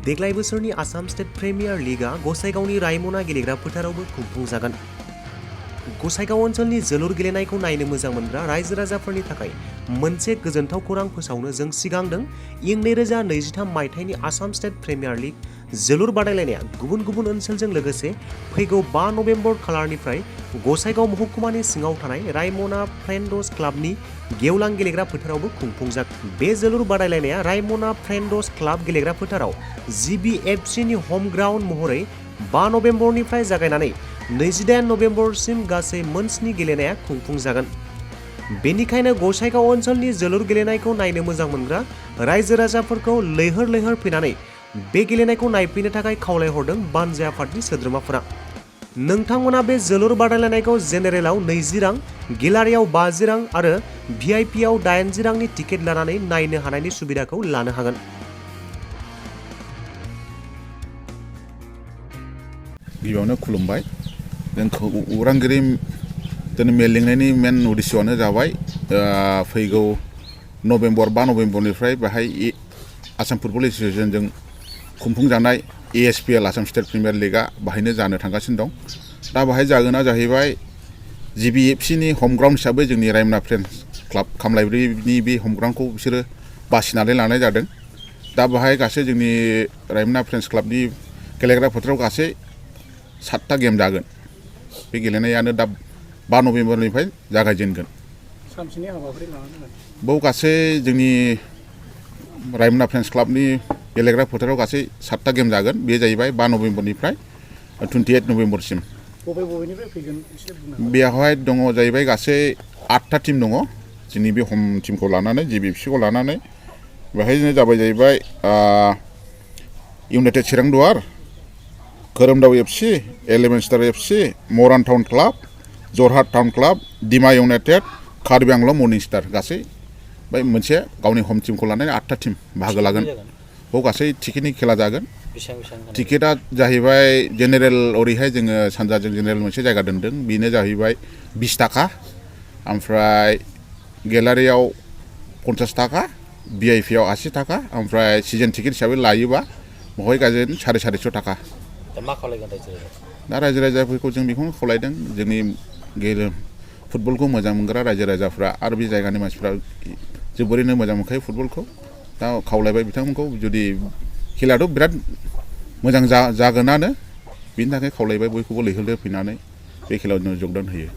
देग्लाय बोसोरनि Assam state premier लीगआ गसाइगावनि रायमना गेलेग्रा फोथारावबो खुंफुंजागोन। गसाइगाव ओनसोलनि जोलुर गेलेनायखौ नायनो मोजां मोनग्रा रायजो राजाफोरनि थाखाय मोनसे गोजोनथाव खौरां फोसावनो जों सिगांदों। इं 2023 मायथाइनि आसाम स्टेट प्रिमियार लीग जोलुर बादायलायनाया गुबुन गुबुन ओनसोलजों लोगोसे फैगौ 5 नभेम्बर खालारनिफ्राय गसाइगाव महकुमानि सिङाव थानाय रायमना फ्रेन्डस क्लाबनि गेवलां गेलेग्रा फोथारावबो खुंफुंजागोन। बे जोलुर बादायलायनाया रायमना फ्रेन्डस क्लाब गेलेग्रा फोथाराव GBFCनि होम ग्राउन्ड महरै 5 नभेम्बरनिफ्राय जागायनानै 28 नभेम्बरसिम गासै मोन 7 गेलेनाया खुंफुंजागोन। बेनिखायनो गसाइगाव ओनसोलनि जोलुर गेलेनायखौ नायनो मोजां मोनग्रा रायजो राजाफोरखौ लैहोर लैहोर फैनानै बे गेलेनायखौ नायफैनो थाखाय खावलायहरदों बानजाय आफादनि सोद्रोमाफोरा। नोंथांमोना बे जोलुर बादायलायनायखौ जेनेरेलाव 20 रां, गेलारियाव 50 रां आरो VIPआव 80 रांनि टिकेट लानानै नायनो हानायनि सुबिदाखौ लानो हागोन। गिबियावनो खुलुमबाय। जोंखौ उरांगिरि दिनै मेल लिंनायनि मेन उद्देश्यआनो जाबाय फैगौ 5 नभेम्बरनिफ्राय बेहाय आसाम फुटबल एसोसिएशनजों खुंफुंजानाय ASPL आसाम स्टेट प्रिमियार लीगआ बाहायनो जानो थांगासिनो दं। दा बाहाय जागोना जाहैबाय GBFCनि होम ग्राउन्ड हिसाबै जोंनि रायमना फ्रेन्डस क्लाब खामलायब्रिनि बे होम ग्राउन्डखौ बिसोरो बासिनानै लानाय जादों। दा बाहाय गासै जोंनि रायमना फ्रेन्डस क्लाबनि गेलेग्रा फोथाराव गासै 7टा गेम जागोन। बे गेलेनायानो दा 5 नभेम्बरनिफ्राय जागायजेनगोन। सानसेनि हाबाफारि लानानै बेयाव गासै जोंनि रायमना फ्रेन्डस क्लाबनि गेलेग्रा फोथाराव गासै 7टा गेम जागोन। बे जाहैबाय 5 नभेम्बरनिफ्राय 28 नभेम्बरसिम। बबेनिफ्राय फैगोन एसे बुंनो बेवहाय दङ जाहैबाय गासै 8टा टिम दङ। जोंनि बे होम टिमखौ लानानै GBFCखौ लानानै बेहायनो जाहैबाय united Chirang Duar, Khoromdao FC, 11 star FC, Moran town club, Jorhat town club, Dima united, Karbi Anglong morning star गासै बाय मोनसे गावनि होम टिमखौ लानानै 8टा टिम बाहागो लागोन। बेयाव गासै टिकेटनि खेला जागोन। टिकेटआ जाहैबाय जेनेरेल ओरैहाय जोङो सानजाजों जेनेरेल मोनसे जायगा दोनदों। बेनो जाहैबाय 20 थाखा, ओमफ्राय गेलारियाव 50 थाखा, VIPआव 80 थाखा, ओमफ्राय सिजन टिकेट हिसाबै लायोबा बेवहाय गाजोन 450 थाखा। मा खावलायगोन रायजो दा रायजो राजाफोरखौ जों बेखौनो खावलायदों, जोंनि फुटबलखौ मोजां मोनग्रा रायजो राजाफ्रा आरो बे जायगानि मानसिफ्रा जोबोरैनो मोजां मोनखायो फुटबलखौ। दा खावलायबाय बिथांमोनखौ, जुदि खेलायाथ' बिराद मोजां जागोनानो, बेनि थाखाय खावलायबाय बयखौबो लैहोर लैहोर फैनानै बे खेलायाव जगदान होयो।